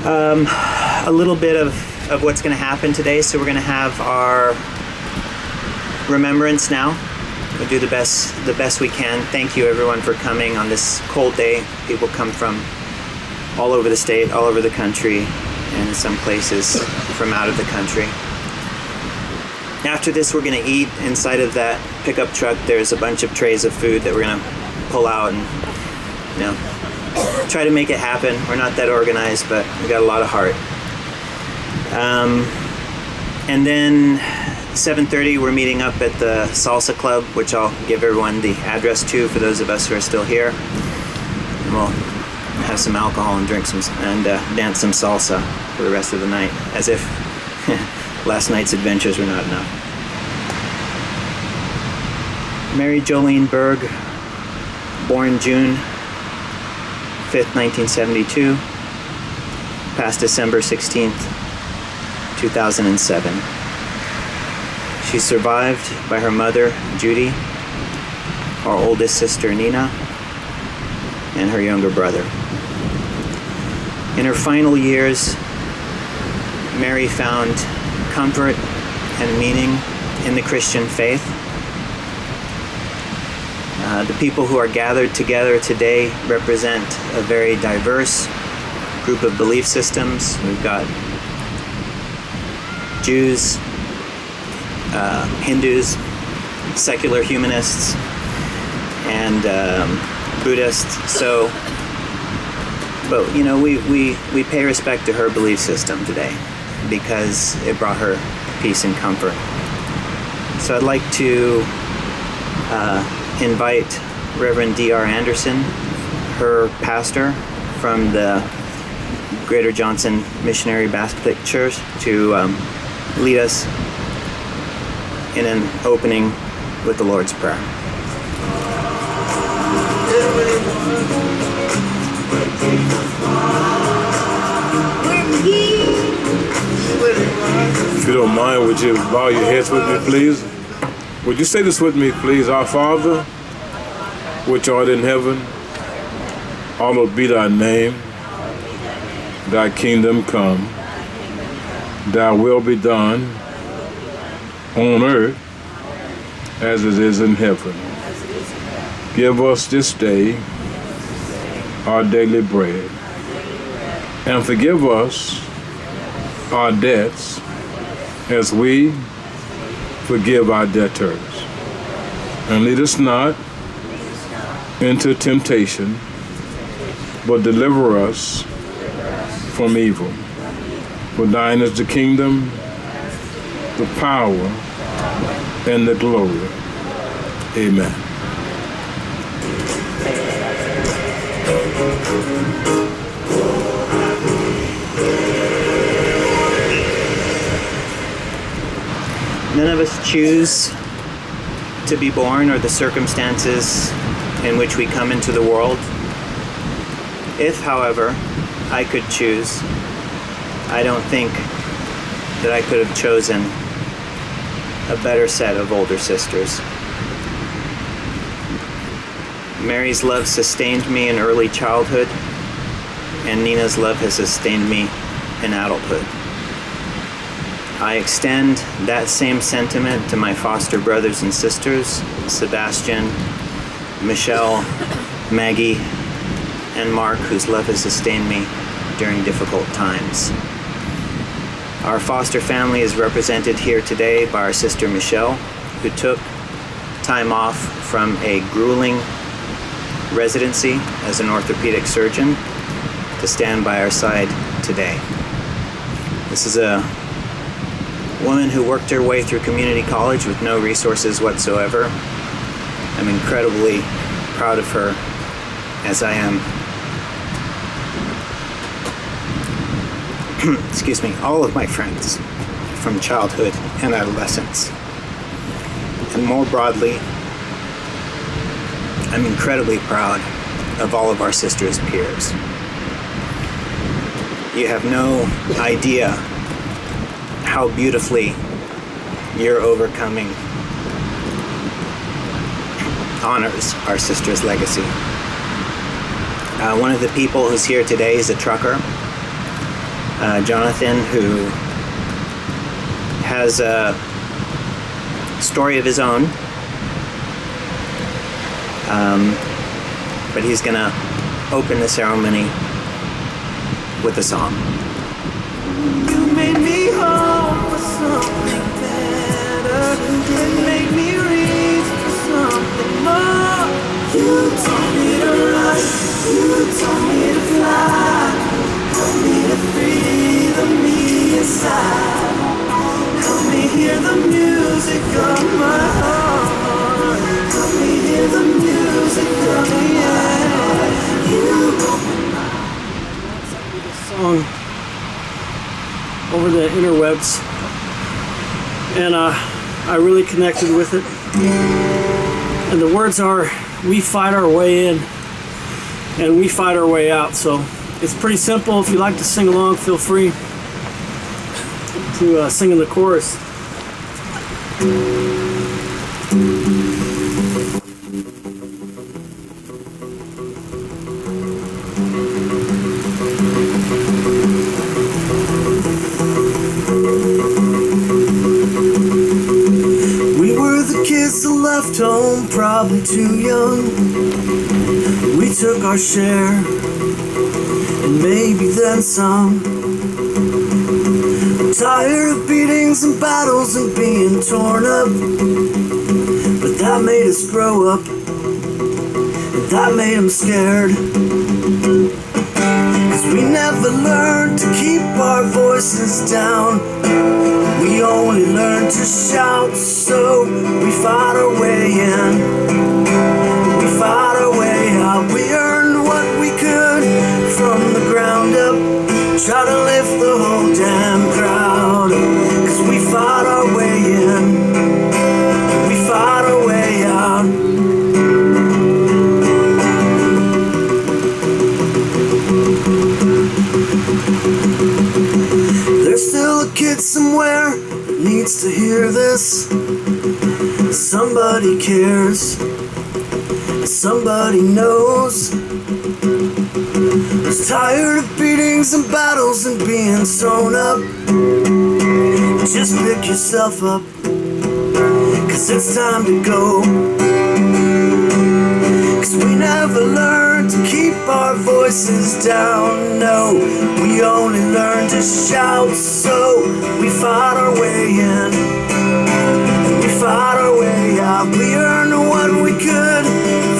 A little bit of what's going to happen today. So we're going to have our remembrance now. We'll do the best we can. Thank you everyone for coming on this cold day. People come from all over the state, all over the country, and in some places from out of the country. After this, we're going to eat. Inside of that pickup truck, there's a bunch of trays of food that we're going to pull out and, try to make it happen. We're not that organized, but we got a lot of heart. And then 7:30, we're meeting up at the Salsa Club, which I'll give everyone the address to for those of us who are still here. And we'll have some alcohol and drink some and dance some salsa for the rest of the night, as if last night's adventures were not enough. Merry Jolene Berg, born June 5th, 1972, passed December 16th, 2007. She's survived by her mother, Judy, our oldest sister, Nina, and her younger brother. In her final years, Mary found comfort and meaning in the Christian faith. The people who are gathered together today represent a very diverse group of belief systems. We've got Jews, Hindus, secular humanists, and Buddhists. So, but we pay respect to her belief system today because it brought her peace and comfort. So I'd like to invite Reverend D.R. Anderson, her pastor from the Greater Johnson Missionary Baptist Church, to lead us in an opening with the Lord's Prayer. If you don't mind, would you bow your heads with me, please? Would you say this with me, please? Our Father, which art in heaven, hallowed be thy name. Thy kingdom come. Thy will be done on earth as it is in heaven. Give us this day our daily bread, and forgive us our debts as we forgive our debtors. And lead us not into temptation, but deliver us from evil. For thine is the kingdom, the power, and the glory. Amen. None of us choose to be born or the circumstances in which we come into the world. If, however, I could choose, I don't think that I could have chosen a better set of older sisters. Mary's love sustained me in early childhood, and Nina's love has sustained me in adulthood. I extend that same sentiment to my foster brothers and sisters, Sebastian, Michelle, Maggie, and Mark, whose love has sustained me during difficult times. Our foster family is represented here today by our sister Michelle, who took time off from a grueling residency as an orthopedic surgeon to stand by our side today. This is a woman who worked her way through community college with no resources whatsoever. I'm incredibly proud of her, as I am excuse me, all of my friends from childhood and adolescence. And more broadly, I'm incredibly proud of all of our sisters' peers. You have no idea how beautifully your overcoming honors our sister's legacy. One of the people who's here today is a trucker. Jonathan, who has a story of his own, but he's going to open the ceremony with a song. You made me hope for something better. You made me reach for something more. You told me to run, you told me to fly. Help me to free the me inside. Help me hear the music of my heart. Help me hear the music of my heart. You song over the interwebs, and I really connected with it. And the words are, we fight our way in and we fight our way out. So it's pretty simple. If you like to sing along, feel free to sing in the chorus. Left home, probably too young. We took our share, and maybe then some. I'm tired of beatings and battles and being torn up, but that made us grow up, and that made them scared. Cause we never learned to keep our voices down. We only learned to shout, so we fought our way in. We fought our way out. We earned what we could from the ground up. Try to lift the whole damn crowd. Cause we fought our way in. We fought our way out. There's still a kid somewhere that needs to hear this. Somebody cares. Somebody knows. Who's tired of beatings and battles and being thrown up. Just pick yourself up, cause it's time to go. Cause we never learned to keep our voices down, no. We only learned to shout, so we fought our way in. We fought our way out. We earned what we could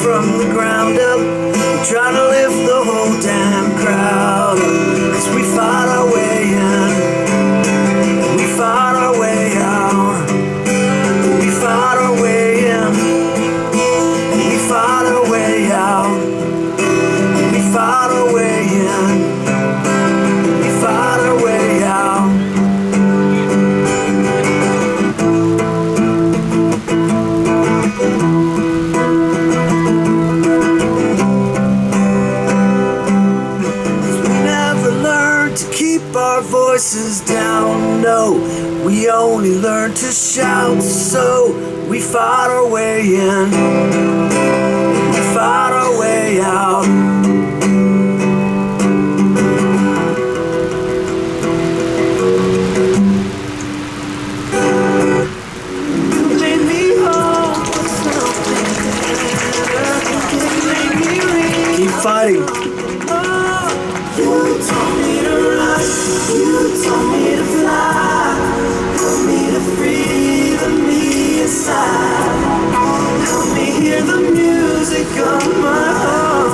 from the ground up. We tried to lift the whole damn crowd. Cause we fought our way in. We fought our way out. We fought our way in. We fought our way out. We fought our way in. We fought our way out. Our voices down, no. We only learned to shout, so we fought our way in. We fought our way out. You made me whole for something better. Keep fighting. You told me to run, you told me to fly. Help me to free the me inside. Help me hear the music of my heart.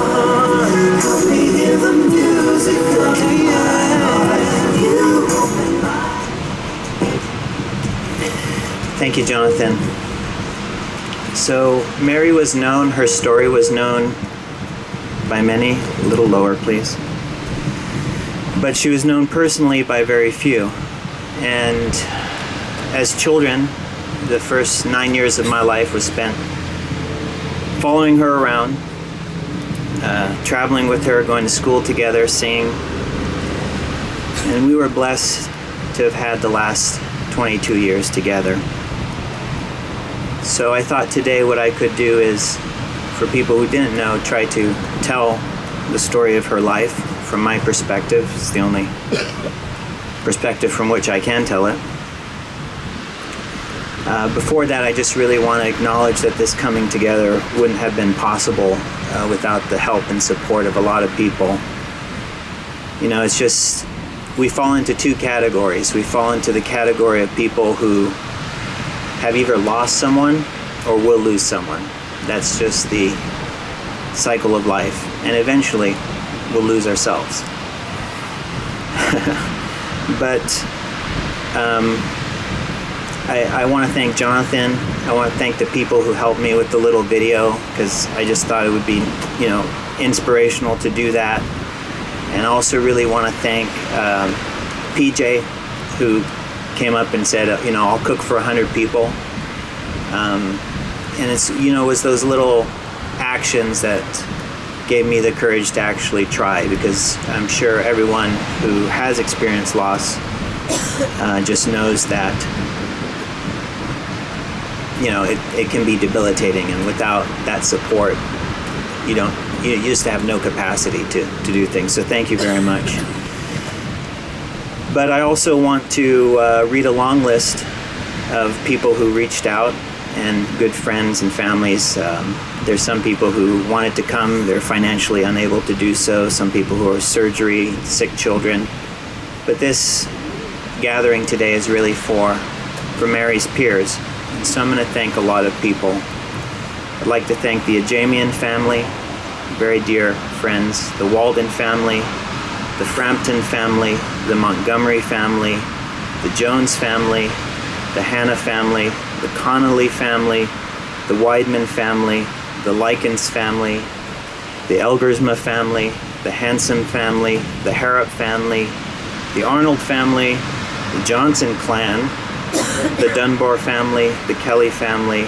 Help me hear the music of the heart. You open my... Thank you, Jonathan. So Mary was known, her story was known by many. A little lower, please. But she was known personally by very few. And as children, the first 9 years of my life was spent following her around, traveling with her, going to school together, singing. And we were blessed to have had the last 22 years together. So I thought today what I could do is, for people who didn't know, try to tell the story of her life from my perspective. It's the only perspective from which I can tell it. Before that, I just really want to acknowledge that this coming together wouldn't have been possible without the help and support of a lot of people. You know, it's just, we fall into two categories. We fall into the category of people who have either lost someone or will lose someone. That's just the cycle of life. And eventually, we'll lose ourselves. But I want to thank Jonathan. I want to thank the people who helped me with the little video, because I just thought it would be, you know, inspirational to do that. And I also really want to thank PJ, who came up and said, you know, I'll cook for 100 people. And it's, you know, it was those little actions that gave me the courage to actually try, because I'm sure everyone who has experienced loss just knows that, you know, it can be debilitating, and without that support, you just have no capacity to do things. So thank you very much. But I also want to read a long list of people who reached out, and good friends and families. There's some people who wanted to come, they're financially unable to do so. Some people who are surgery, sick children. But this gathering today is really for Mary's peers. And so I'm going to thank a lot of people. I'd like to thank the Ajamian family, very dear friends, the Walden family, the Frampton family, the Montgomery family, the Jones family, the Hanna family, the Connolly family, the Weidman family, the Likens family, the Elgersma family, the Hanson family, the Harrop family, the Arnold family, the Johnson clan, the Dunbar family, the Kelly family,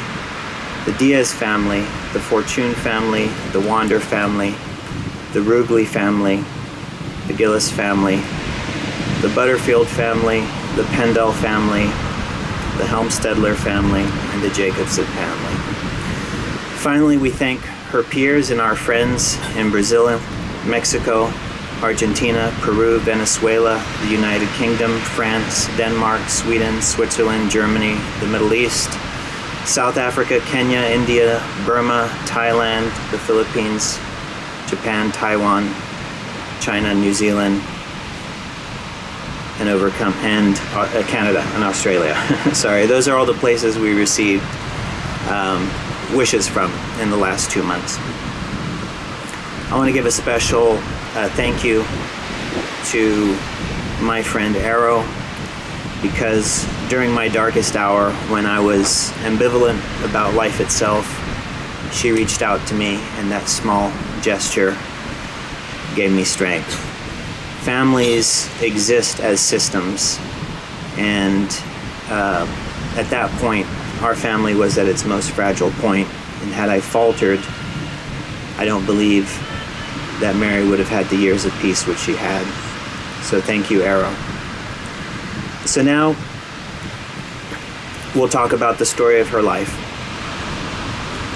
the Diaz family, the Fortune family, the Wander family, the Rugley family, the Gillis family, the Butterfield family, the Pendel family, the Helmstedler family, and the Jacobson family. Finally, we thank her peers and our friends in Brazil, Mexico, Argentina, Peru, Venezuela, the United Kingdom, France, Denmark, Sweden, Switzerland, Germany, the Middle East, South Africa, Kenya, India, Burma, Thailand, the Philippines, Japan, Taiwan, China, New Zealand, and Canada and Australia. Sorry, those are all the places we received wishes from in the last 2 months. I want to give a special thank you to my friend Arrow, because during my darkest hour, when I was ambivalent about life itself, she reached out to me, and that small gesture gave me strength. Families exist as systems, and at that point, our family was at its most fragile point, and had I faltered, I don't believe that Mary would have had the years of peace which she had. So thank you, Arrow. So now, we'll talk about the story of her life.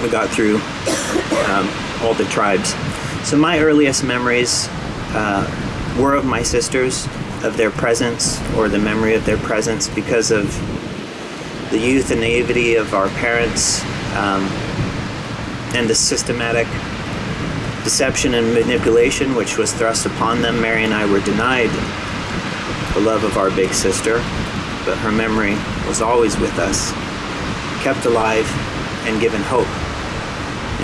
We got through all the tribes. So my earliest memories were of my sisters, of their presence, or the memory of their presence, because of the youth and naivety of our parents, and the systematic deception and manipulation which was thrust upon them. Mary and I were denied the love of our big sister, but her memory was always with us, kept alive and given hope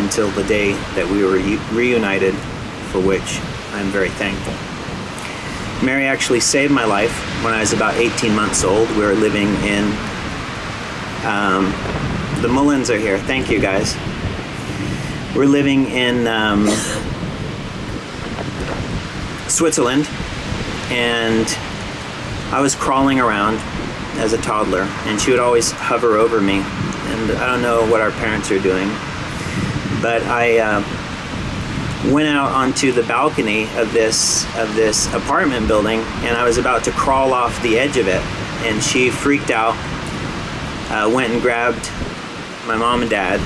until the day that we were reunited, for which I'm very thankful. Mary actually saved my life when I was about 18 months old. We were living in, the Mullins are here. Thank you, guys. We're living in Switzerland, and I was crawling around as a toddler, and she would always hover over me. And I don't know what our parents are doing, but I went out onto the balcony of this apartment building, and I was about to crawl off the edge of it, and she freaked out, went and grabbed my mom and dad,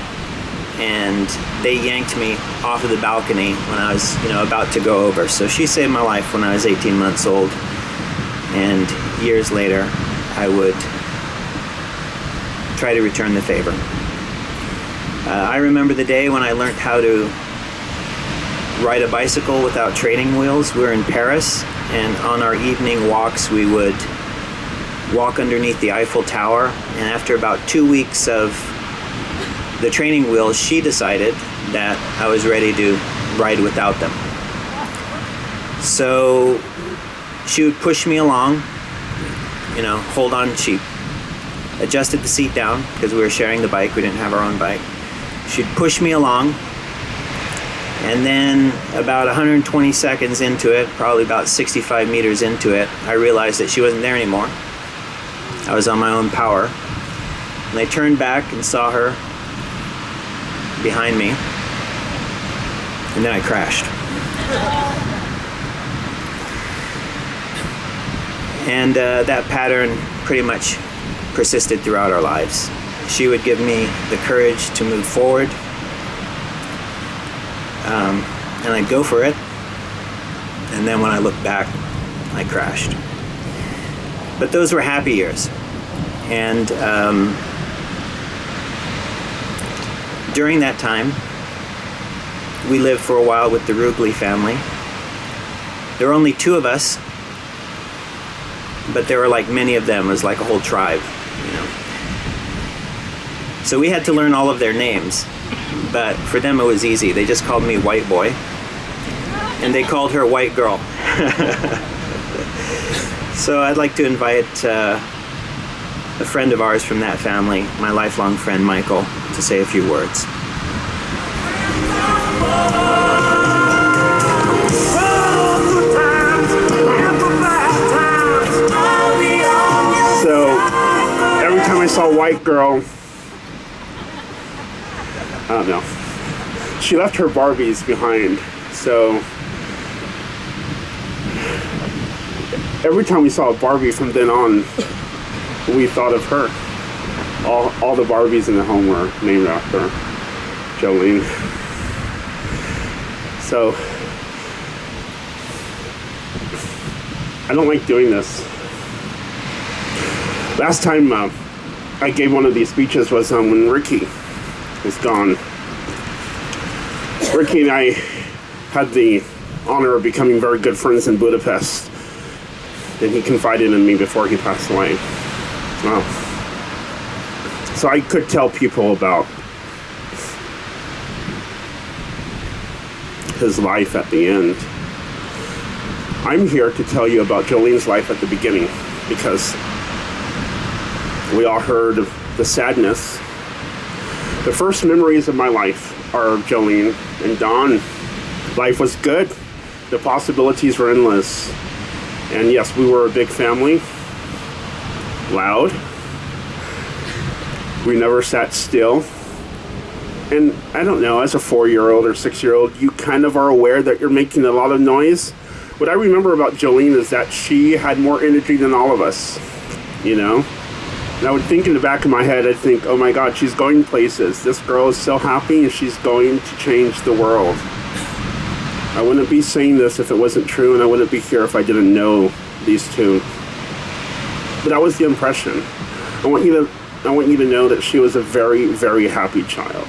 and they yanked me off of the balcony when I was, about to go over. So she saved my life when I was 18 months old. And years later, I would try to return the favor. I remember the day when I learned how to ride a bicycle without training wheels. We were in Paris, and on our evening walks, we would walk underneath the Eiffel Tower. And after about 2 weeks of the training wheels, she decided that I was ready to ride without them. So she would push me along, hold on. She adjusted the seat down because we were sharing the bike. We didn't have our own bike. She'd push me along, and then about 120 seconds into it, probably about 65 meters into it, I realized that she wasn't there anymore. I was on my own power. And I turned back and saw her behind me, and then I crashed. And that pattern pretty much persisted throughout our lives. She would give me the courage to move forward, and I'd go for it. And then when I looked back, I crashed. But those were happy years. And during that time, we lived for a while with the Rugley family. There were only 2 of us, but there were like many of them. It was like a whole tribe, So we had to learn all of their names, but for them it was easy. They just called me White Boy, and they called her White Girl. So I'd like to invite a friend of ours from that family, my lifelong friend Michael, to say a few words. So every time I saw White Girl, I don't know, she left her Barbies behind. So every time we saw a Barbie from then on, we thought of her. All the Barbies in the home were named after Jolene. So I don't like doing this. Last time I gave one of these speeches was when Ricky was gone. Ricky and I had the honor of becoming very good friends in Budapest, and he confided in me before he passed away. Wow. So I could tell people about his life at the end. I'm here to tell you about Jolene's life at the beginning, because we all heard of the sadness. The first memories of my life are of Jolene and Don. Life was good. The possibilities were endless. And yes, we were a big family. Loud. We never sat still. And I don't know, as a 4-year-old or 6-year-old, you kind of are aware that you're making a lot of noise. What I remember about Jolene is that she had more energy than all of us, And I would think in the back of my head, I'd think, oh my God, she's going places. This girl is so happy and she's going to change the world. I wouldn't be saying this if it wasn't true, and I wouldn't be here if I didn't know these 2. But that was the impression. I want you to know that she was a very, very happy child.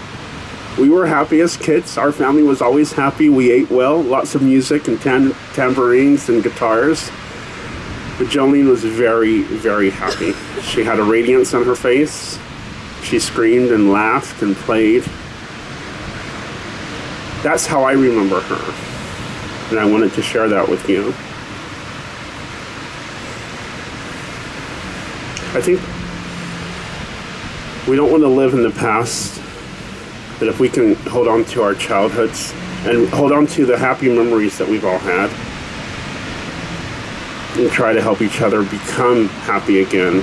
We were happy as kids. Our family was always happy. We ate well, lots of music and tambourines and guitars. But Jolene was very, very happy. She had a radiance on her face. She screamed and laughed and played. That's how I remember her. And I wanted to share that with you. I think we don't want to live in the past, but if we can hold on to our childhoods and hold on to the happy memories that we've all had, and try to help each other become happy again,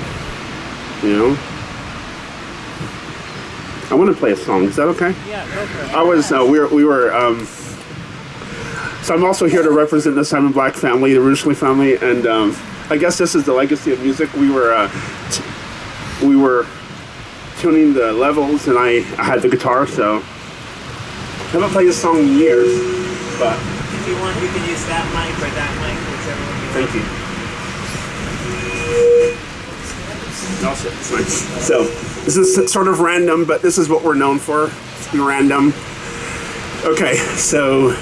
I want to play a song. Is that okay? Yeah, go for it. I was, so I'm also here to represent the Simon Black family, the Rugley family, and I guess this is the legacy of music. We were tuning the levels, and I had the guitar, so I haven't played this song in years, but If you want, you can use that mic or that mic, whichever one you want. thank you. No, it's fine. So this is sort of random, but this is what we're known for. It's be random. Okay, so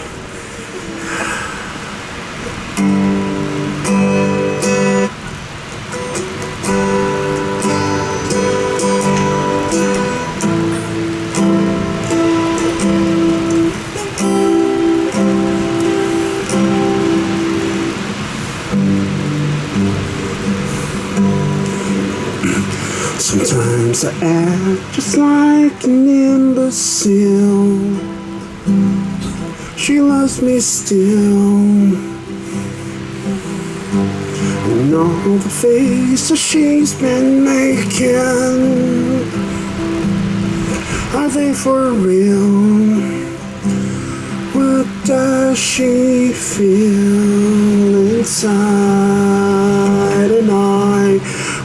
sometimes I act just like an imbecile. She loves me still. And all the faces she's been making, are they for real? What does she feel inside? And I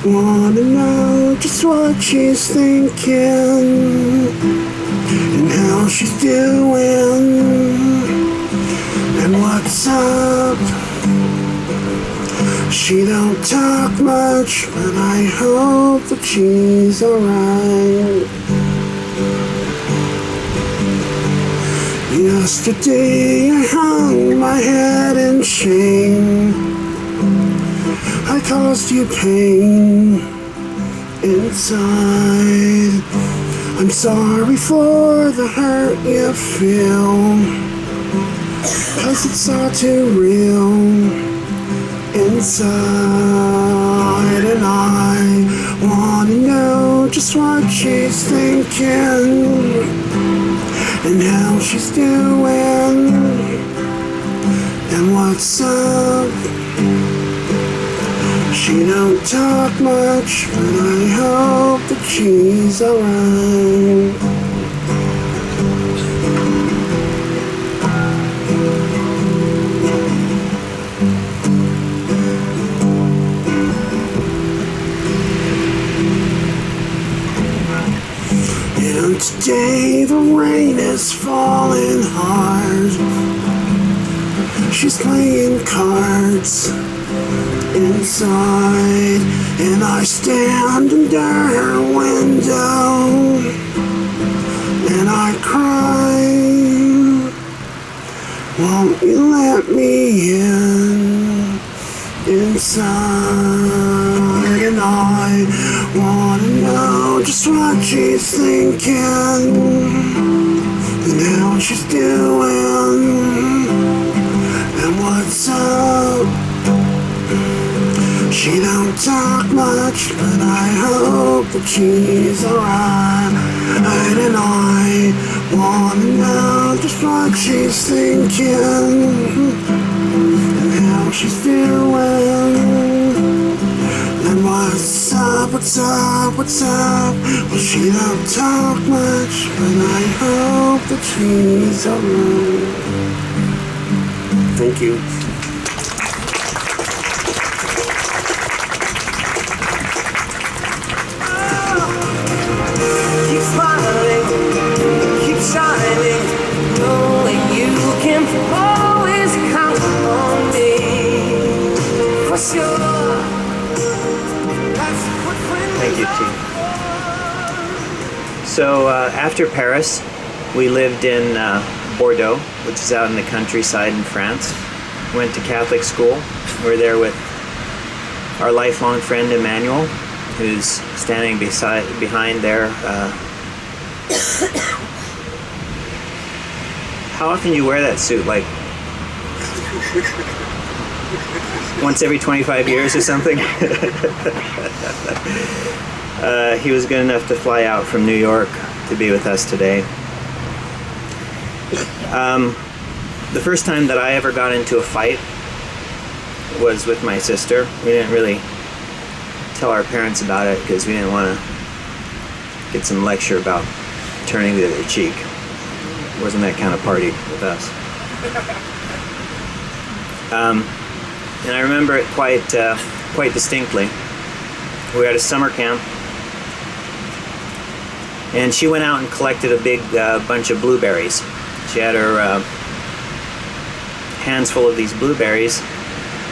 wanna know just what she's thinking and how she's doing and what's up. She don't talk much, but I hope that she's alright. Yesterday I hung my head in shame. I caused you pain inside. I'm sorry for the hurt you feel, 'cause it's all too real inside. And I wanna know just what she's thinking and how she's doing and what's up. She don't talk much, but I hope that she's alright. And today the rain is falling hard. She's playing cards inside, and I stand under her window and I cry, won't you let me in inside? And I wanna know just what she's thinking and how she's doing and what's up. She don't talk much, but I hope that she's alright. And I wanna know just what she's thinking and how she's doing and what's up, what's up, what's up. Well, she don't talk much, but I hope that she's alright. Thank you. Shining, knowing you can always count on me. For sure. That's what Thank you, T. So after Paris, we lived in Bordeaux, which is out in the countryside in France. Went to Catholic school. We were there with our lifelong friend Emmanuel, who's standing behind there. How often do you wear that suit? Like once every 25 years or something? He was good enough to fly out from New York to be with us today. The first time that I ever got into a fight was with my sister. We didn't really tell our parents about it because we didn't want to get some lecture about turning the other cheek. It wasn't that kind of party with us. And I remember it quite distinctly. We were at a summer camp, and she went out and collected a big bunch of blueberries. She had her hands full of these blueberries,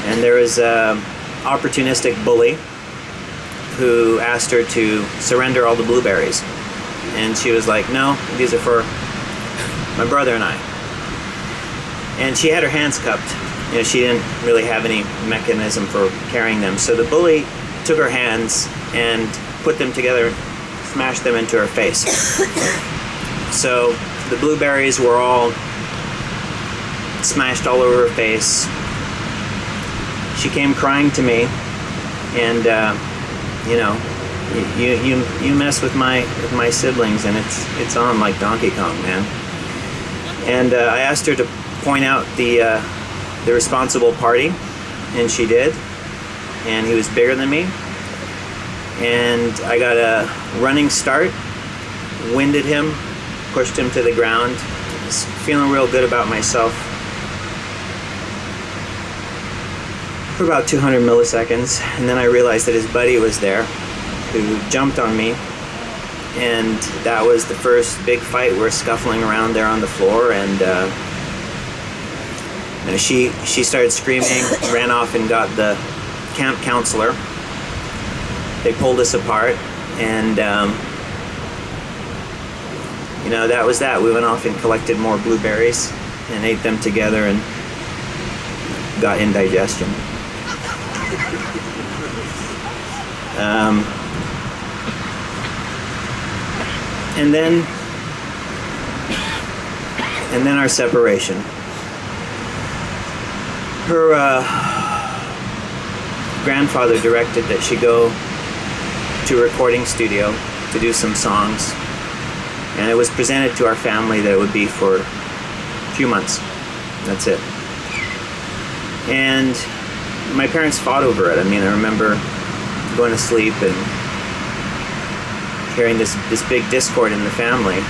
and there was an opportunistic bully who asked her to surrender all the blueberries. And she was like, no, these are for my brother and I. And she had her hands cupped. You know, she didn't really have any mechanism for carrying them. So the bully took her hands and put them together, smashed them into her face. So the blueberries were all smashed all over her face. She came crying to me, and you know, you mess with my siblings, and it's on like Donkey Kong, man. And I asked her to point out the responsible party, and she did. And he was bigger than me, and I got a running start, winded him, pushed him to the ground. I was feeling real good about myself for about 200 milliseconds, and then I realized that his buddy was there, who jumped on me, and that was the first big fight. We're scuffling around there on the floor, and you know, she started screaming, ran off and got the camp counselor. They pulled us apart, and you know, that was that. We went off and collected more blueberries and ate them together and got indigestion. And then our separation. Her grandfather directed that she go to a recording studio to do some songs, and it was presented to our family that it would be for a few months. That's it. And my parents fought over it. I mean, I remember going to sleep and hearing this big discord in the family.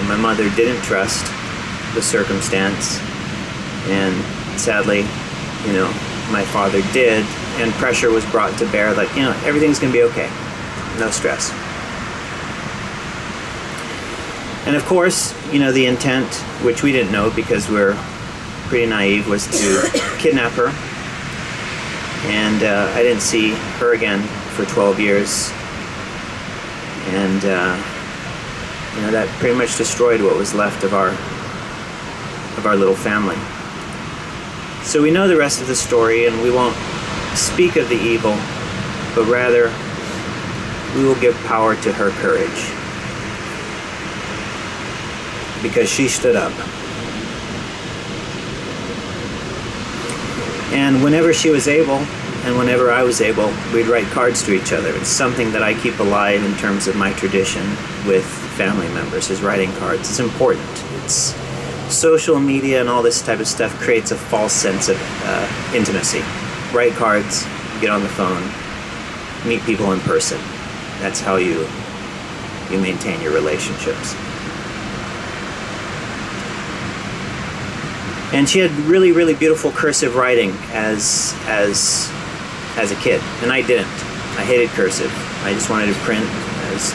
My mother didn't trust the circumstance, and sadly, you know, my father did, and pressure was brought to bear, like, you know, everything's gonna be okay, no stress. And of course, you know, the intent, which we didn't know because we're pretty naive, was to kidnap her. And I didn't see her again for 12 years. And you know, that pretty much destroyed what was left of our little family. So we know the rest of the story, and we won't speak of the evil, but rather we will give power to her courage, because she stood up. And whenever she was able, and whenever I was able, we'd write cards to each other. It's something that I keep alive in terms of my tradition with family members, is writing cards. It's important. It's social media and all this type of stuff creates a false sense of intimacy. Write cards, get on the phone, meet people in person. That's how you maintain your relationships. And she had really, really beautiful cursive writing as a kid, and I didn't. I hated cursive. I just wanted to print. I was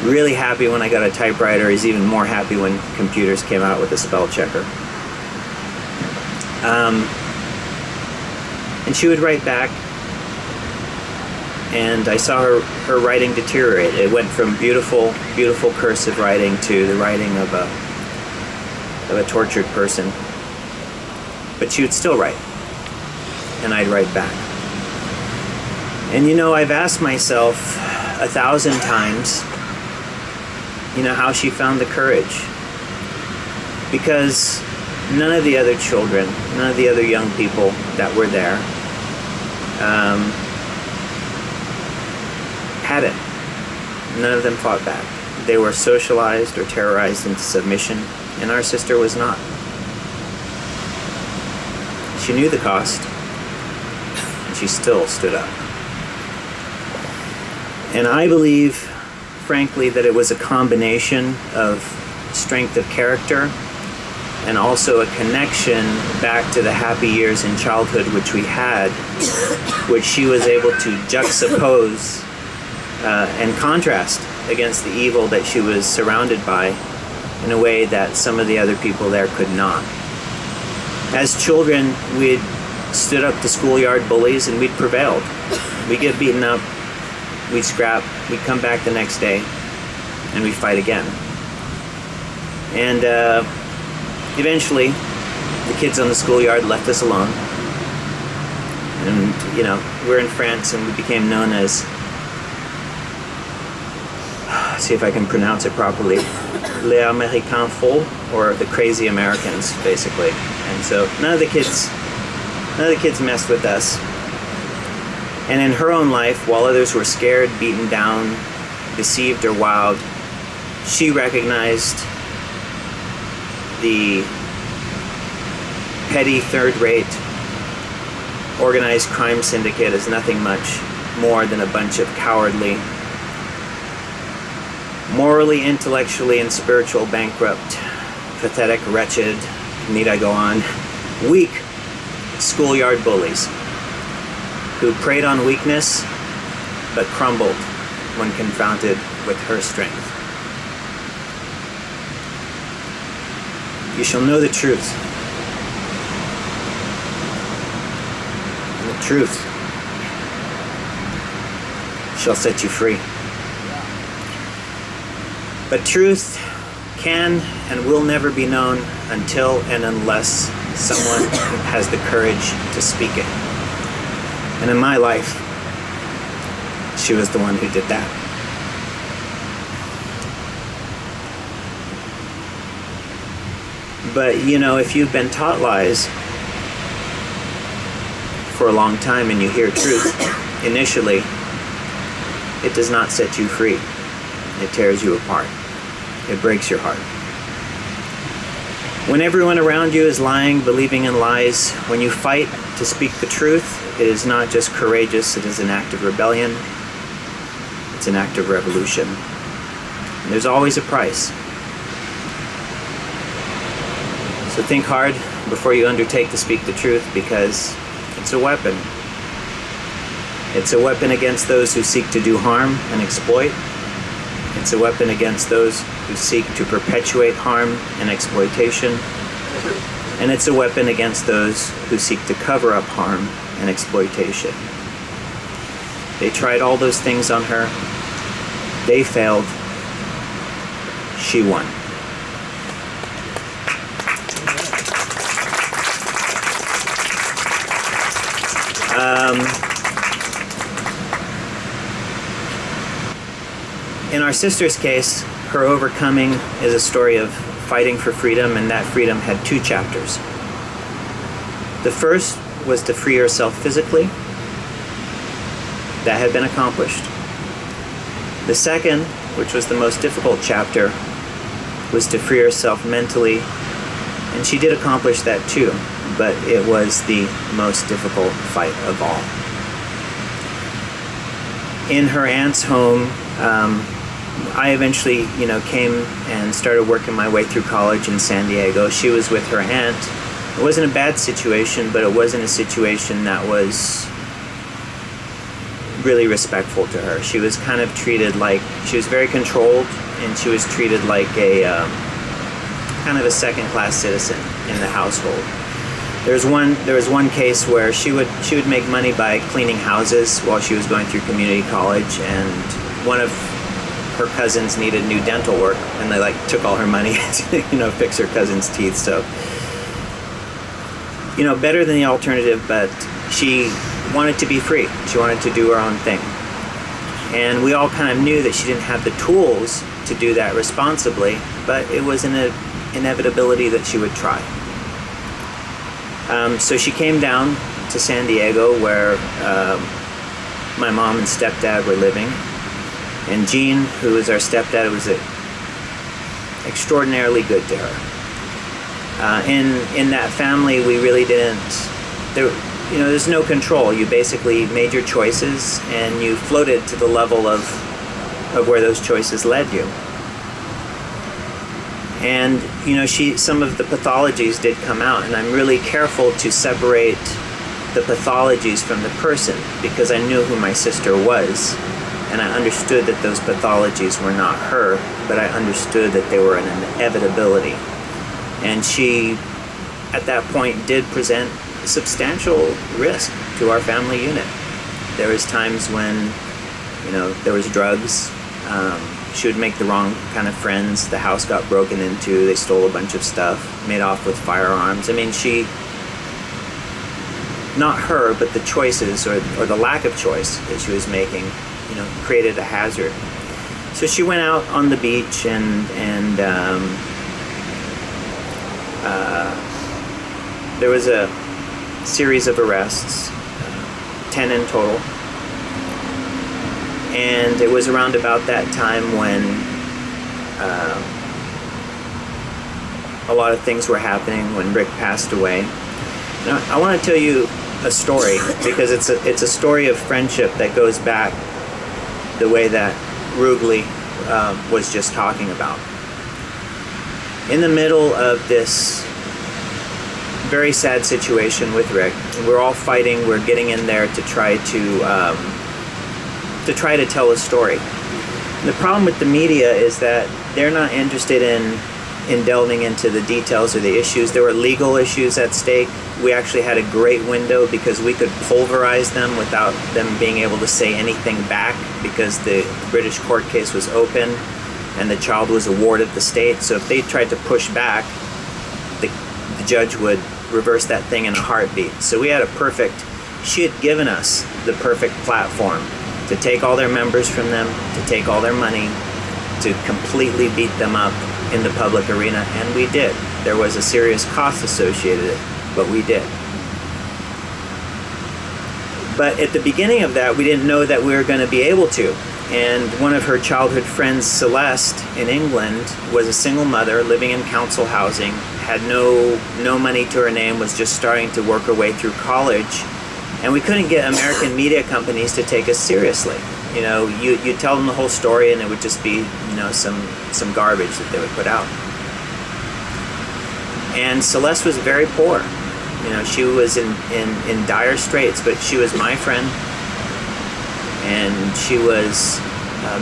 really happy when I got a typewriter. I was even more happy when computers came out with a spell checker. And she would write back, and I saw her writing deteriorate. It went from beautiful, beautiful cursive writing to the writing of a tortured person. But she would still write, and I'd write back. And you know, I've asked myself 1,000 times, you know, how she found the courage. Because none of the other children, none of the other young people that were there had it. None of them fought back. They were socialized or terrorized into submission, and our sister was not. She knew the cost, and she still stood up. And I believe, frankly, that it was a combination of strength of character and also a connection back to the happy years in childhood which we had, which she was able to juxtapose and contrast against the evil that she was surrounded by in a way that some of the other people there could not. As children, we'd stood up to schoolyard bullies and we'd prevailed. We get beaten up, we'd scrap, we'd come back the next day, and we'd fight again. And eventually, the kids on the schoolyard left us alone. And, we're in France, and we became known as, see if I can pronounce it properly, Les Américains Fous, or the crazy Americans, basically. And so none of the kids messed with us. And in her own life, while others were scared, beaten down, deceived, or wowed, she recognized the petty, third-rate, organized crime syndicate as nothing much more than a bunch of cowardly, morally, intellectually, and spiritual bankrupt, pathetic, wretched, need I go on, weak schoolyard bullies who preyed on weakness but crumbled when confronted with her strength. You shall know the truth, and the truth shall set you free. But truth can and will never be known until and unless someone has the courage to speak it. And in my life, she was the one who did that. But, if you've been taught lies for a long time and you hear truth, initially, it does not set you free. It tears you apart. It breaks your heart. When everyone around you is lying, believing in lies, when you fight to speak the truth, it is not just courageous, it is an act of rebellion. It's an act of revolution. And there's always a price. So think hard before you undertake to speak the truth, because it's a weapon. It's a weapon against those who seek to do harm and exploit. It's a weapon against those who seek to perpetuate harm and exploitation. And it's a weapon against those who seek to cover up harm and exploitation. They tried all those things on her. They failed. She won. In our sister's case, her overcoming is a story of fighting for freedom, and that freedom had two chapters. The first was to free herself physically. That had been accomplished. The second, which was the most difficult chapter, was to free herself mentally, and she did accomplish that too, but it was the most difficult fight of all. In her aunt's home, I eventually, came and started working my way through college in San Diego. She was with her aunt. It wasn't a bad situation, but it wasn't a situation that was really respectful to her. She was kind of treated like, she was very controlled, and she was treated like a kind of a second-class citizen in the household. There was one case where she would make money by cleaning houses while she was going through community college, and one of her cousins needed new dental work, and they took all her money to fix her cousin's teeth. So better than the alternative, but she wanted to be free. She wanted to do her own thing, and we all kind of knew that she didn't have the tools to do that responsibly, but it was an inevitability that she would try. So she came down to San Diego, where my mom and stepdad were living. And Gene, who was our stepdad, was extraordinarily good to her. In that family, we really didn't. There's no control. You basically made your choices, and you floated to the level of where those choices led you. And some of the pathologies did come out, and I'm really careful to separate the pathologies from the person, because I knew who my sister was. And I understood that those pathologies were not her, but I understood that they were an inevitability. And she, at that point, did present substantial risk to our family unit. There was times when, there was drugs. She would make the wrong kind of friends. The house got broken into. They stole a bunch of stuff, made off with firearms. I mean, not her, but the choices or the lack of choice that she was making, created a hazard. So she went out on the beach and there was a series of arrests, 10 in total. And it was around about that time when a lot of things were happening, when Rick passed away. Now, I want to tell you a story because it's a story of friendship that goes back the way that Rugley was just talking about. In the middle of this very sad situation with Rick, we're all fighting. We're getting in there to try to tell a story. And the problem with the media is that they're not interested in delving into the details or the issues. There were legal issues at stake. We actually had a great window because we could pulverize them without them being able to say anything back because the British court case was open and the child was awarded the state. So if they tried to push back, the judge would reverse that thing in a heartbeat. So we had she had given us the perfect platform to take all their members from them, to take all their money, to completely beat them up in the public arena, and we did. There was a serious cost associated with it, but we did. But at the beginning of that, we didn't know that we were going to be able to. And one of her childhood friends, Celeste, in England, was a single mother living in council housing, had no money to her name, was just starting to work her way through college, and we couldn't get American media companies to take us seriously. You tell them the whole story and it would just be, some garbage that they would put out. And Celeste was very poor. She was in dire straits, but she was my friend. And she was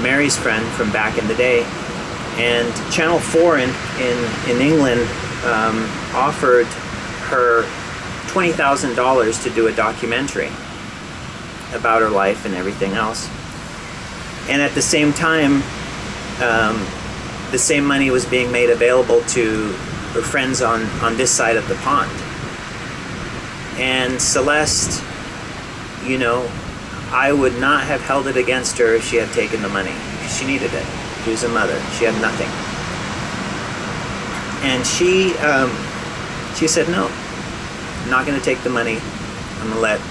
Mary's friend from back in the day. And Channel 4 in England offered her $20,000 to do a documentary about her life and everything else. And at the same time, the same money was being made available to her friends on this side of the pond. And Celeste, I would not have held it against her if she had taken the money. She needed it. She was a mother. She had nothing. And she said, no, I'm not going to take the money. I'm going to let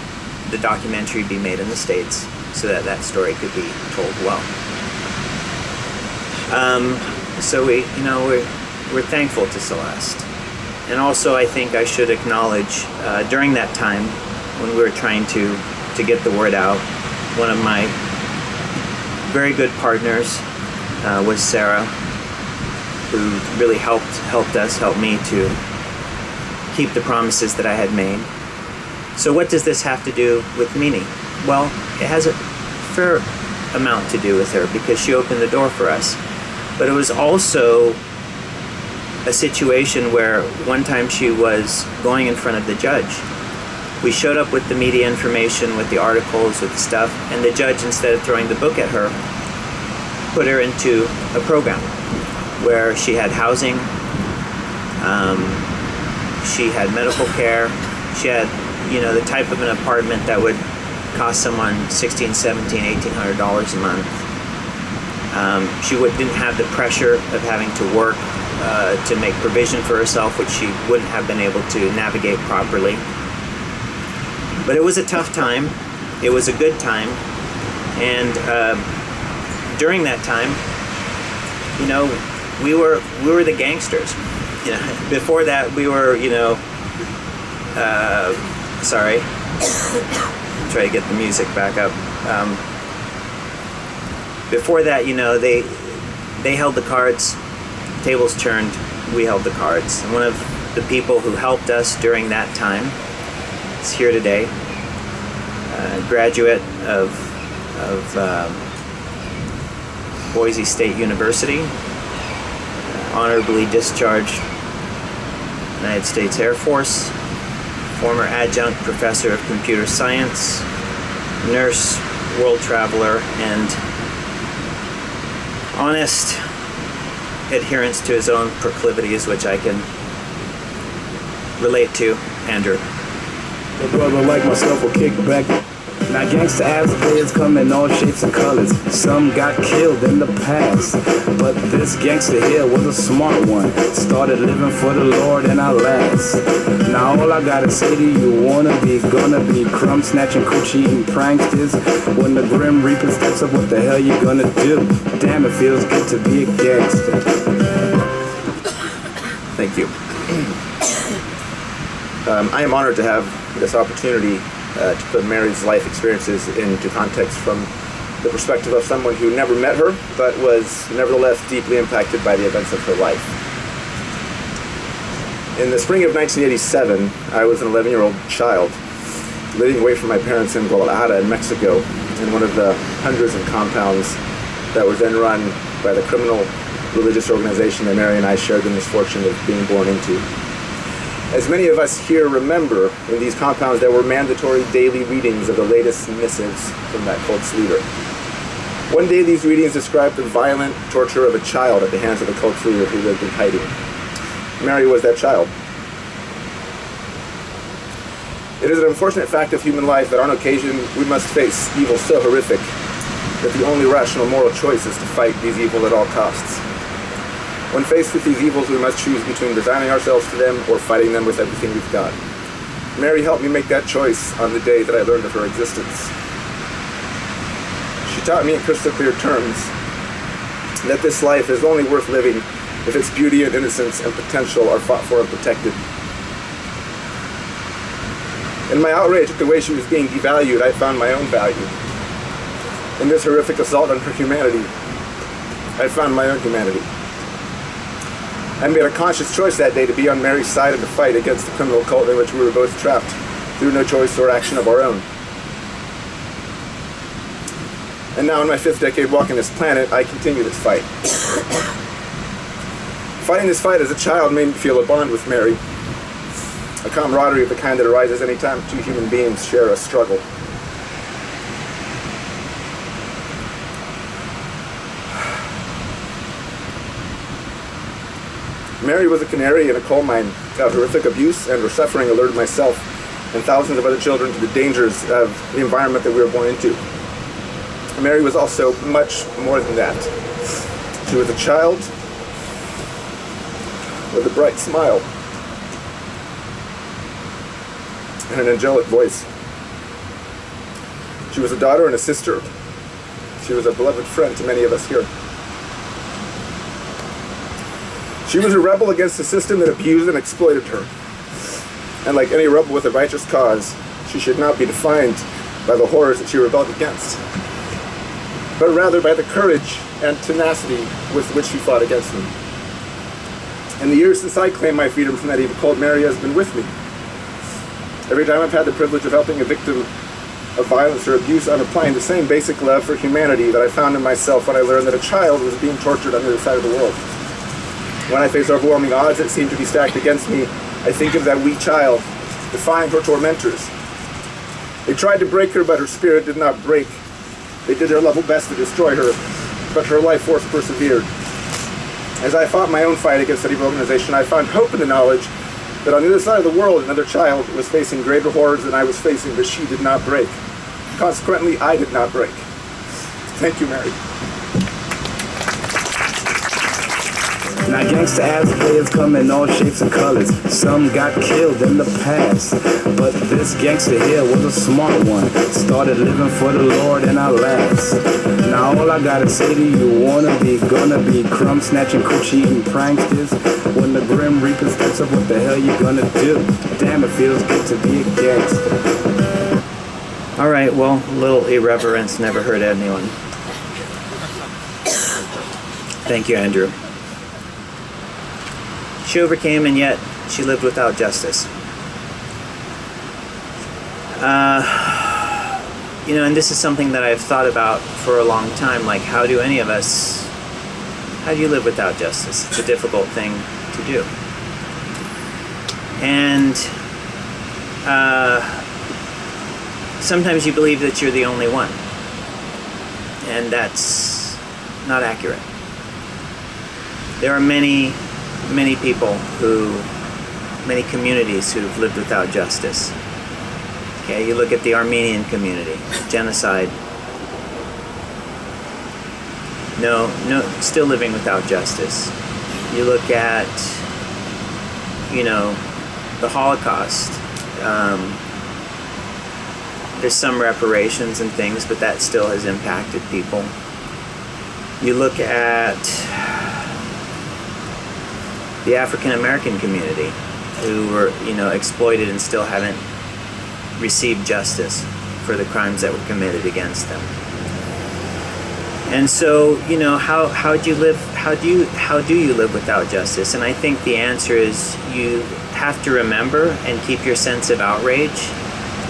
the documentary be made in the States so that story could be told well. So we're thankful to Celeste. And also I think I should acknowledge during that time when we were trying to get the word out, one of my very good partners was Sarah, who really helped me to keep the promises that I had made. So what does this have to do with Mimi? Well, it has a fair amount to do with her because she opened the door for us. But it was also a situation where one time she was going in front of the judge. We showed up with the media information, with the articles, with the stuff, and the judge, instead of throwing the book at her, put her into a program where she had housing, she had medical care, she had, the type of an apartment that would cost someone $1,600, $1,700, $1,800 a month. She didn't have the pressure of having to work to make provision for herself, which she wouldn't have been able to navigate properly. But it was a tough time. It was a good time. And during that time, we were the gangsters. Before that, we were, sorry. Try to get the music back up. Before that, they held the cards, tables turned, we held the cards. And one of the people who helped us during that time is here today, a graduate of Boise State University, honorably discharged United States Air Force, former adjunct professor of computer science, nurse, world traveler, and honest adherence to his own proclivities, which I can relate to, Andrew. A brother like myself will kick back. Now gangsta ass players come in all shapes and colors. Some got killed in the past, but this gangster here was a smart one. Started living for the Lord and I last. Now all I gotta say to you, wanna be, gonna be, crumb snatching, coochie eating pranksters. When the Grim Reaper steps up, what the hell you gonna do? Damn, it feels good to be a gangster. Thank you. I am honored to have this opportunity to put Mary's life experiences into context from the perspective of someone who never met her, but was nevertheless deeply impacted by the events of her life. In the spring of 1987, I was an 11-year-old child living away from my parents in Guadalajara in Mexico in one of the hundreds of compounds that was then run by the criminal religious organization that Mary and I shared the misfortune of being born into. As many of us here remember, in these compounds there were mandatory daily readings of the latest missives from that cult's leader. One day these readings described the violent torture of a child at the hands of the cult's leader who lived in hiding. Mary was that child. It is an unfortunate fact of human life that on occasion we must face evil so horrific that the only rational moral choice is to fight these evils at all costs. When faced with these evils, we must choose between resigning ourselves to them or fighting them with everything we've got. Mary helped me make that choice on the day that I learned of her existence. She taught me in crystal clear terms that this life is only worth living if its beauty and innocence and potential are fought for and protected. In my outrage at the way she was being devalued, I found my own value. In this horrific assault on her humanity, I found my own humanity. I made a conscious choice that day to be on Mary's side in the fight against the criminal cult in which we were both trapped through no choice or action of our own. And now in my 5th decade walking this planet, I continue this fight. Fighting this fight as a child made me feel a bond with Mary, a camaraderie of the kind that arises anytime two human beings share a struggle. Mary was a canary in a coal mine of horrific abuse and suffering alerted myself and thousands of other children to the dangers of the environment that we were born into. Mary was also much more than that. She was a child with a bright smile and an angelic voice. She was a daughter and a sister. She was a beloved friend to many of us here. She was a rebel against a system that abused and exploited her. And like any rebel with a righteous cause, she should not be defined by the horrors that she rebelled against, but rather by the courage and tenacity with which she fought against them. In the years since I claimed my freedom from that evil cult, Mary has been with me. Every time I've had the privilege of helping a victim of violence or abuse, I'm applying the same basic love for humanity that I found in myself when I learned that a child was being tortured on the other side of the world. When I face overwhelming odds that seem to be stacked against me, I think of that wee child, defying her tormentors. They tried to break her, but her spirit did not break. They did their level best to destroy her, but her life force persevered. As I fought my own fight against that evil organization, I found hope in the knowledge that on the other side of the world, another child was facing greater horrors than I was facing, but she did not break. Consequently, I did not break. Thank you, Mary. Now gangsta ass players come in all shapes and colors. Some got killed in the past, but this gangster here was a smart one. Started living for the Lord and I last. Now all I gotta say to you, wanna be, gonna be, crumb snatching, coochie eating pranksters. When the Grim Reaper steps up, what the hell you gonna do? Damn, it feels good to be a gangster. All right, well, a little irreverence never hurt anyone. Thank you, Andrew. She overcame, and yet she lived without justice. And this is something that I've thought about for a long time. Like, how do you live without justice? It's a difficult thing to do. And sometimes you believe that you're the only one. And that's not accurate. There are many people many communities who've lived without justice. Okay, you look at the Armenian community, genocide. No, still living without justice. You look at, the Holocaust. There's some reparations and things, but that still has impacted people. You look at the African American community, who were, exploited and still haven't received justice for the crimes that were committed against them. And so, how do you live without justice? And I think the answer is you have to remember and keep your sense of outrage.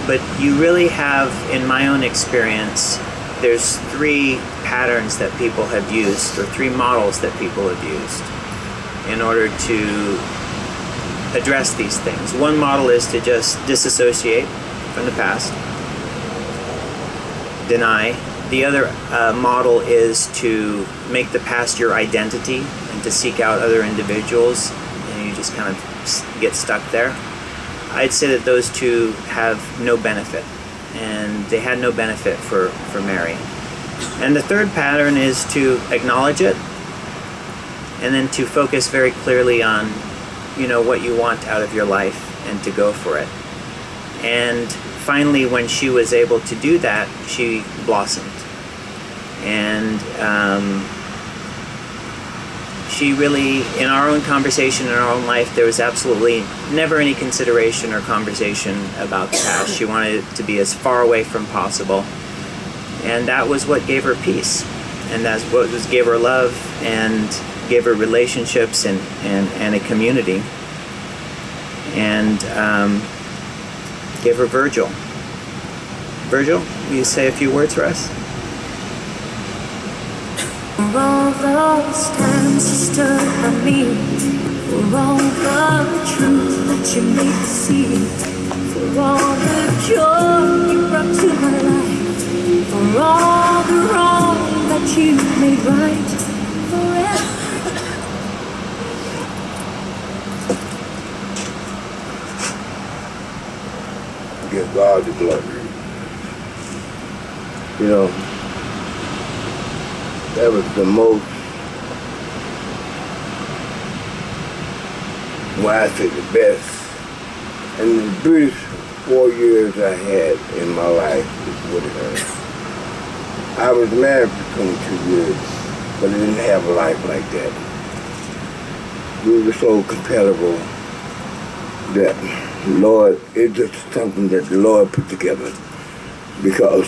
But you really have, in my own experience, there's 3 patterns that people have used, or 3 models that people have used in order to address these things. One model is to just disassociate from the past, deny. The other model is to make the past your identity and to seek out other individuals, and you just kind of get stuck there. I'd say that those 2 have no benefit, and they had no benefit for Mary. And the third pattern is to acknowledge it, and then to focus very clearly on, what you want out of your life, and to go for it. And finally, when she was able to do that, she blossomed. And she really, in our own conversation, in our own life, there was absolutely never any consideration or conversation about the past. She wanted it to be as far away from possible. And that was what gave her peace. And that's what gave her love and gave her relationships and a community. And gave her Virgil. Virgil, will you say a few words for us? For all those times you stood by me, for all the truth that you made me see, for all the joy you brought to my life, for all the wrong that you made right, forever. Give God the glory. That was the most, I say the best, and the brief 4 years I had in my life with her. I was married for 22 years, but I didn't have a life like that. We were so compatible that, Lord, it's just something that the Lord put together, because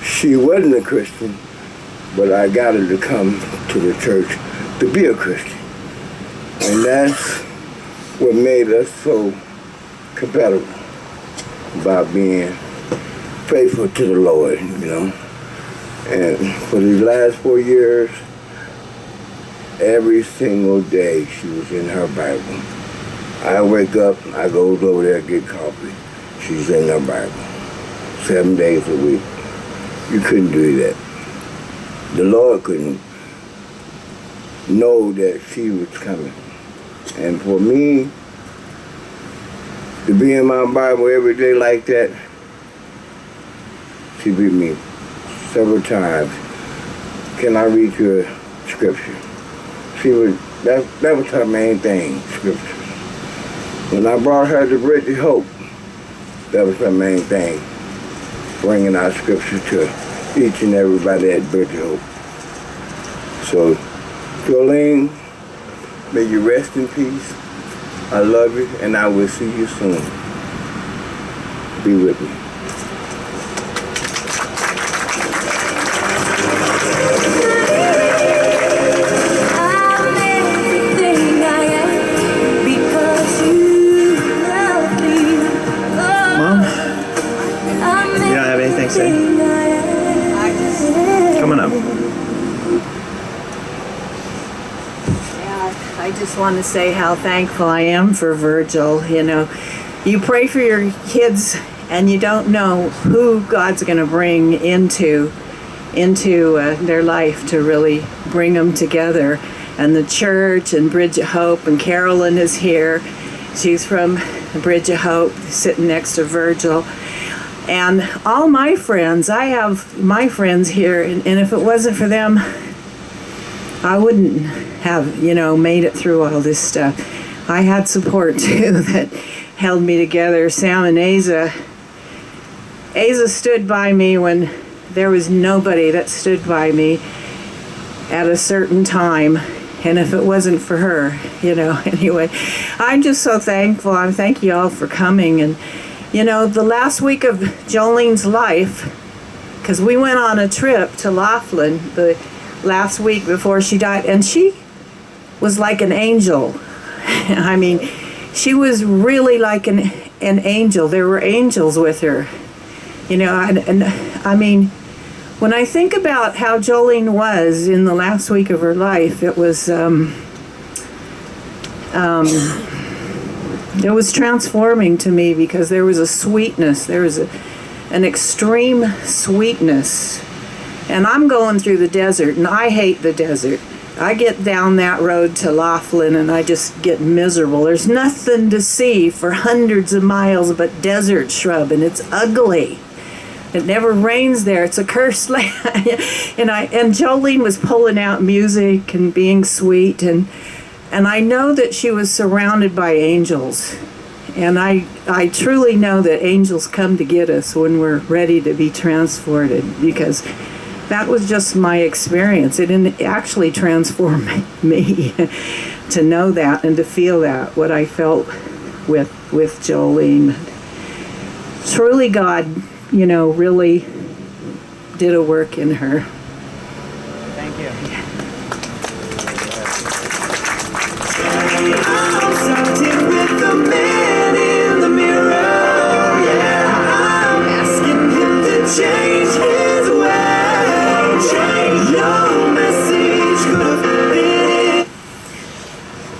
she wasn't a Christian, but I got her to come to the church to be a Christian. And that's what made us so compatible, by being faithful to the Lord, And for these last 4 years, every single day she was in her Bible. I wake up, I goes over there, get coffee. She's in her Bible, 7 days a week. You couldn't do that. The Lord couldn't know that she was coming. And for me to be in my Bible every day like that, she beat me several times. Can I read you a scripture? That was her main thing, scripture. When I brought her to Bridge of Hope, that was her main thing, bringing our scripture to each and everybody at Bridge of Hope. So, Jolene, may you rest in peace. I love you, and I will see you soon. Be with me. I just want to say how thankful I am for Virgil. You pray for your kids and you don't know who God's going to bring into their life to really bring them together. And the church and Bridge of Hope, and Carolyn is here. She's from Bridge of Hope, sitting next to Virgil. And all my friends, I have my friends here, and if it wasn't for them, I wouldn't have, made it through all this stuff. I had support too that held me together. Sam and Asa stood by me when there was nobody that stood by me at a certain time. And if it wasn't for her, anyway, I'm just so thankful. I thank you all for coming. And, the last week of Jolene's life, because we went on a trip to Laughlin the last week before she died, and she was like an angel. I mean, she was really like an angel. There were angels with her, and I mean, when I think about how Jolene was in the last week of her life, it was transforming to me, because there was a sweetness. There was an extreme sweetness. And I'm going through the desert, and I hate the desert. I get down that road to Laughlin, and I just get miserable. There's nothing to see for hundreds of miles but desert shrub, and it's ugly. It never rains there. It's a cursed land. and Jolene was pulling out music and being sweet, and I know that she was surrounded by angels. And I truly know that angels come to get us when we're ready to be transported, because that was just my experience. It actually transformed me to know that and to feel that, what I felt with Jolene. Truly God, really did a work in her. Thank you. I'm starting with the man in the mirror, yeah. I'm asking him to change his way. Change your message, could have been it.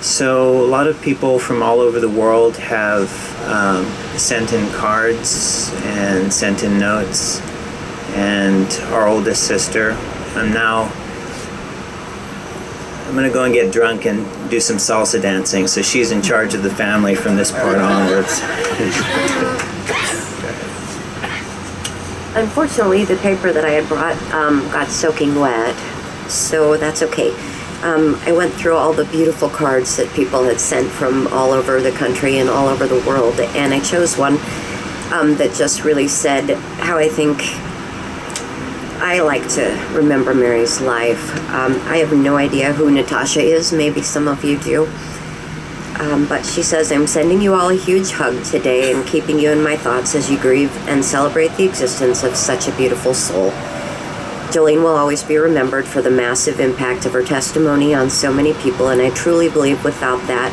So a lot of people from all over the world have sent in cards and sent in notes, and our oldest sister, I'm going to go and get drunk and do some salsa dancing, so she's in charge of the family from this part onwards. Unfortunately, the paper that I had brought got soaking wet, so that's okay. I went through all the beautiful cards that people had sent from all over the country and all over the world, and I chose one that just really said how I think I like to remember Mary's life. I have no idea who Natasha is. Maybe some of you do. But she says, I'm sending you all a huge hug today and keeping you in my thoughts as you grieve and celebrate the existence of such a beautiful soul. Jolene will always be remembered for the massive impact of her testimony on so many people, and I truly believe without that,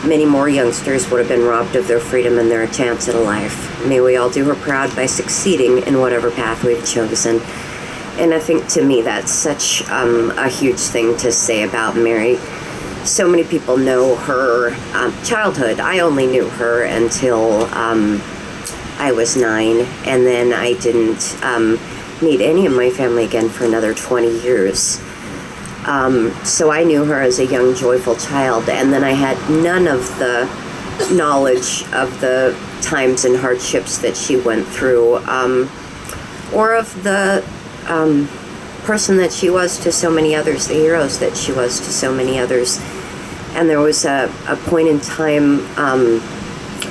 many more youngsters would have been robbed of their freedom and their chance at a life. May we all do her proud by succeeding in whatever path we've chosen. And I think to me that's such a huge thing to say about Mary. So many people know her childhood. I only knew her until I was 9, and then I didn't meet any of my family again for another 20 years. So I knew her as a young, joyful child, and then I had none of the knowledge of the times and hardships that she went through, or of the person that she was to so many others, the heroes that she was to so many others. And there was a point in time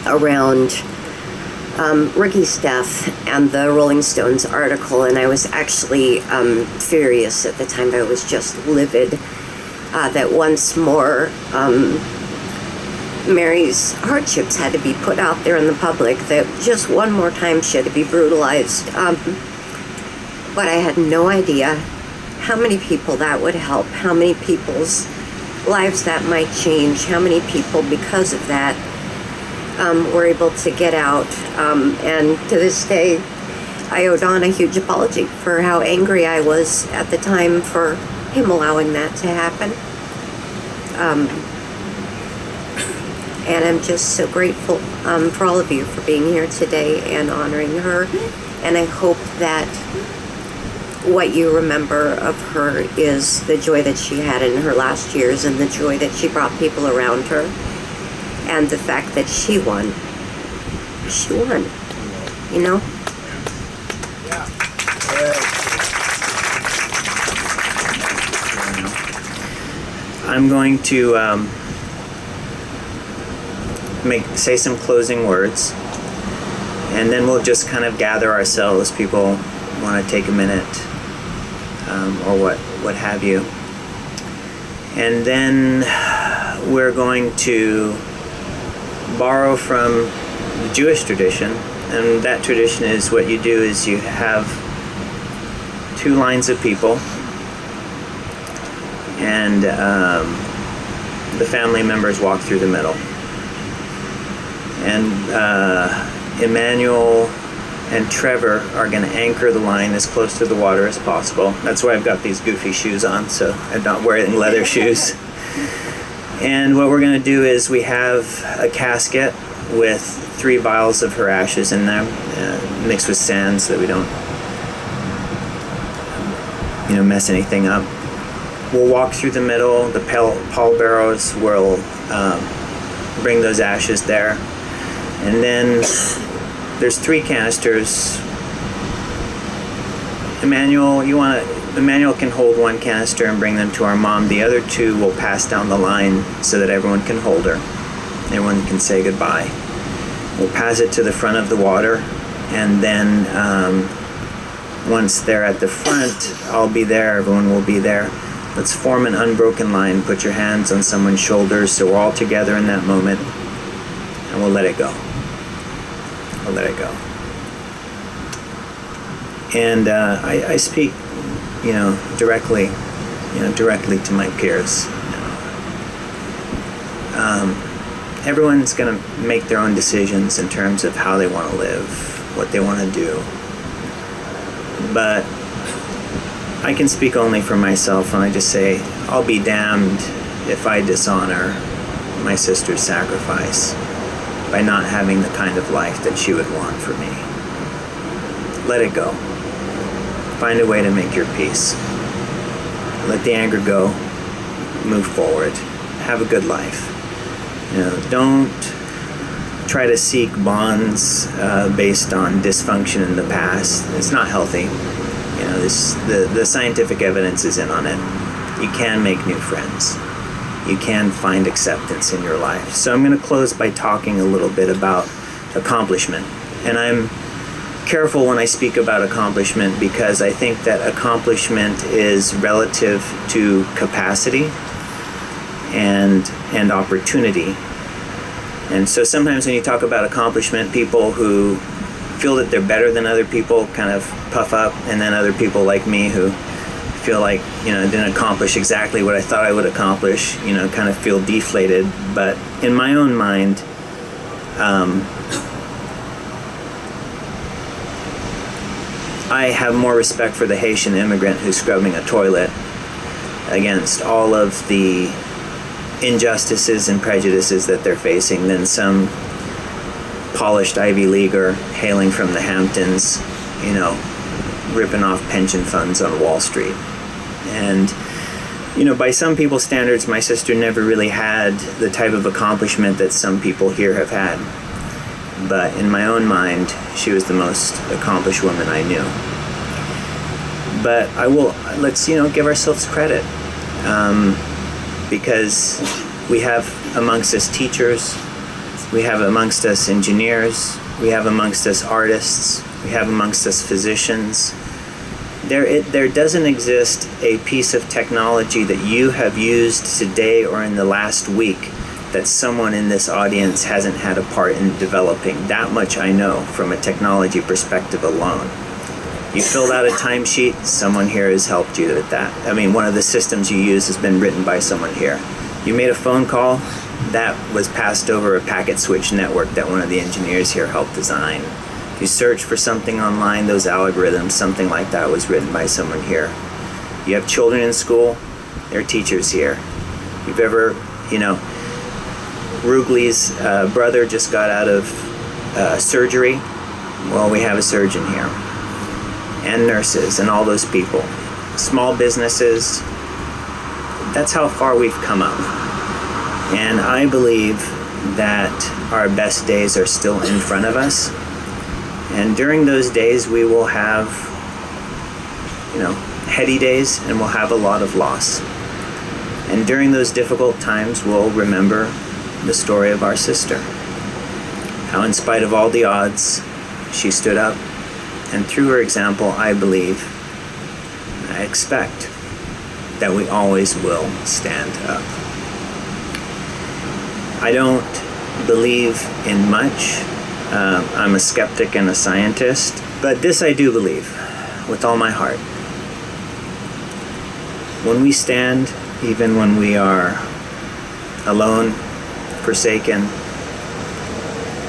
around Ricky's death and the Rolling Stones article, and I was actually furious at the time. I was just livid that once more Mary's hardships had to be put out there in the public, that just one more time she had to be brutalized. But I had no idea how many people that would help, how many people's lives that might change, how many people because of that were able to get out. And to this day, I owe Don a huge apology for how angry I was at the time for him allowing that to happen. And I'm just so grateful for all of you for being here today and honoring her. And I hope that what you remember of her is the joy that she had in her last years and the joy that she brought people around her and the fact that she won. She won, you know? I'm going to say some closing words, and then we'll just kind of gather ourselves. People want to take a minute, or what have you, and then we're going to borrow from the Jewish tradition, and that tradition is what you do is you have two lines of people, and the family members walk through the middle. And Emmanuel and Trevor are going to anchor the line as close to the water as possible. That's why I've got these goofy shoes on, so I'm not wearing leather shoes. And what we're going to do is we have a casket with 3 vials of her ashes in there, mixed with sand so that we don't mess anything up. We'll walk through the middle. The pallbearers will bring those ashes there. And then there's 3 canisters. Emmanuel can hold 1 canister and bring them to our mom. The other 2 will pass down the line so that everyone can hold her. Everyone can say goodbye. We'll pass it to the front of the water, and then once they're at the front, I'll be there, everyone will be there. Let's form an unbroken line. Put your hands on someone's shoulders so we're all together in that moment, and we'll let it go. We'll let it go. And I speak, directly to my peers. Everyone's going to make their own decisions in terms of how they want to live, what they want to do. But I can speak only for myself, and I just say, I'll be damned if I dishonor my sister's sacrifice by not having the kind of life that she would want for me. Let it go. Find a way to make your peace. Let the anger go. Move forward. Have a good life. Don't try to seek bonds based on dysfunction in the past. It's not healthy. The scientific evidence is in on it. You can make new friends. You can find acceptance in your life. So I'm going to close by talking a little bit about accomplishment. And I'm careful when I speak about accomplishment because I think that accomplishment is relative to capacity and opportunity. And so sometimes when you talk about accomplishment, people who feel that they're better than other people kind of puff up, and then other people like me who feel like didn't accomplish exactly what I thought I would accomplish, kind of feel deflated. But in my own mind, I have more respect for the Haitian immigrant who's scrubbing a toilet against all of the injustices and prejudices that they're facing than some polished Ivy Leaguer hailing from the Hamptons, ripping off pension funds on Wall Street. And, by some people's standards, my sister never really had the type of accomplishment that some people here have had. But in my own mind, she was the most accomplished woman I knew. But let's give ourselves credit. Because we have amongst us teachers, we have amongst us engineers, we have amongst us artists, we have amongst us physicians. There doesn't exist a piece of technology that you have used today or in the last week that someone in this audience hasn't had a part in developing. That much I know from a technology perspective alone. You filled out a timesheet, someone here has helped you with that. One of the systems you use has been written by someone here. You made a phone call, that was passed over a packet switch network that one of the engineers here helped design. If you search for something online, those algorithms, something like that was written by someone here. You have children in school, there are teachers here. You've ever, Rugley's brother just got out of surgery. Well, we have a surgeon here, and nurses, and all those people. Small businesses. That's how far we've come up. And I believe that our best days are still in front of us. And during those days, we will have, heady days, and we'll have a lot of loss. And during those difficult times, we'll remember the story of our sister. How in spite of all the odds, she stood up. And through her example, I believe, I expect, that we always will stand up. I don't believe in much. I'm a skeptic and a scientist. But this I do believe, with all my heart. When we stand, even when we are alone, forsaken,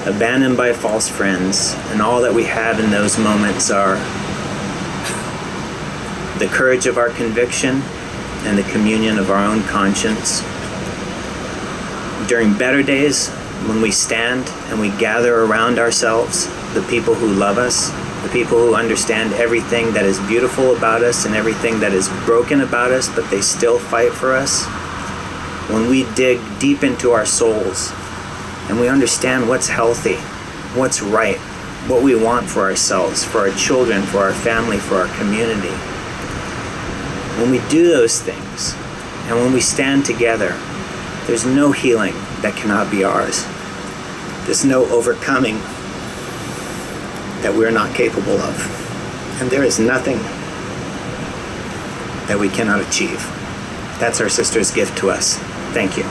abandoned by false friends, and all that we have in those moments are the courage of our conviction and the communion of our own conscience. During better days, when we stand and we gather around ourselves the people who love us, the people who understand everything that is beautiful about us and everything that is broken about us, but they still fight for us. When we dig deep into our souls and we understand what's healthy, what's right, what we want for ourselves, for our children, for our family, for our community. When we do those things and when we stand together, there's no healing that cannot be ours. There's no overcoming that we're not capable of. And there is nothing that we cannot achieve. That's our sister's gift to us. Thank you.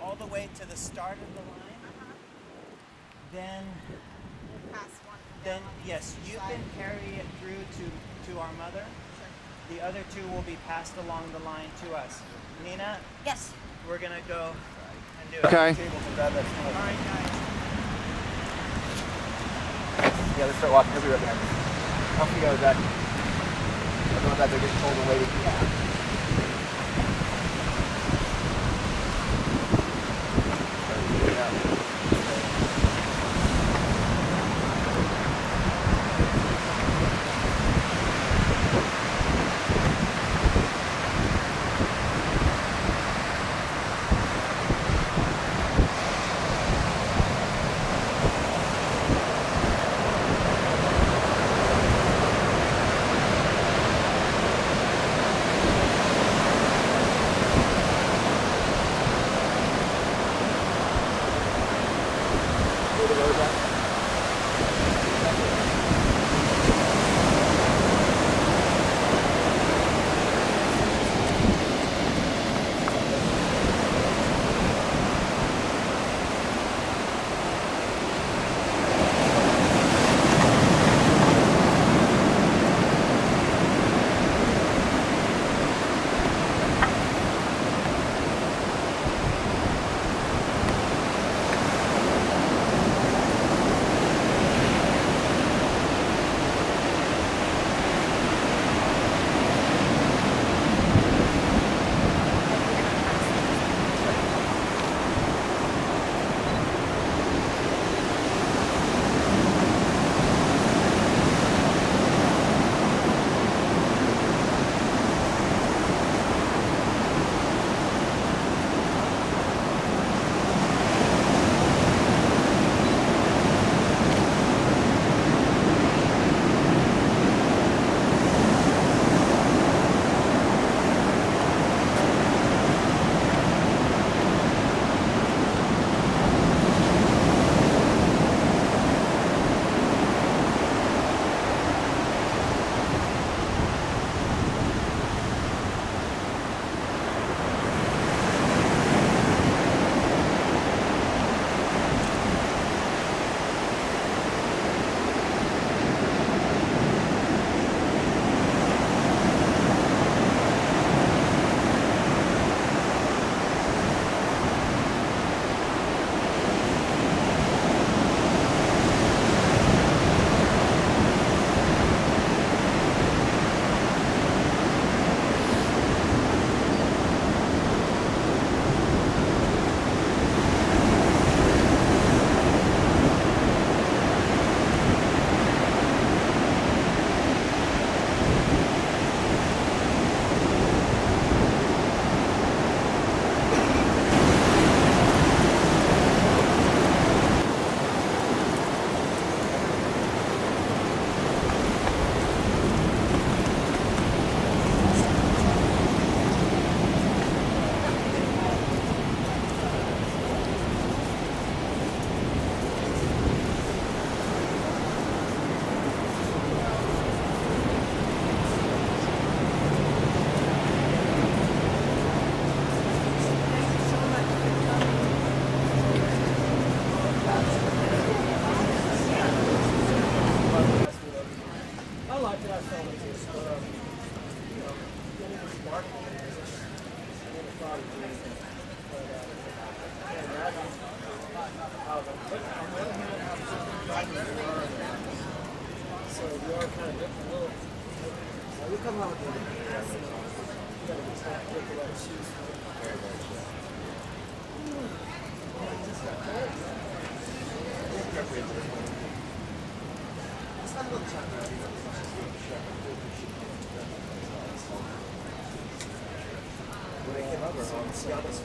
All the way to the start of the line. Then yes, you can carry it through to our mother. The other two will be passed along the line to us. Nina? Yes. We're gonna go and do it. Okay. All right, guys. Yeah, let's start walking. He'll be right behind us. Off you go, Dad. I know that they're getting told away. Yeah. So we are kind of different little. We come out with the you gotta be tough to get a lot of shoes. Very much. It's not a little when I came over, Seattle's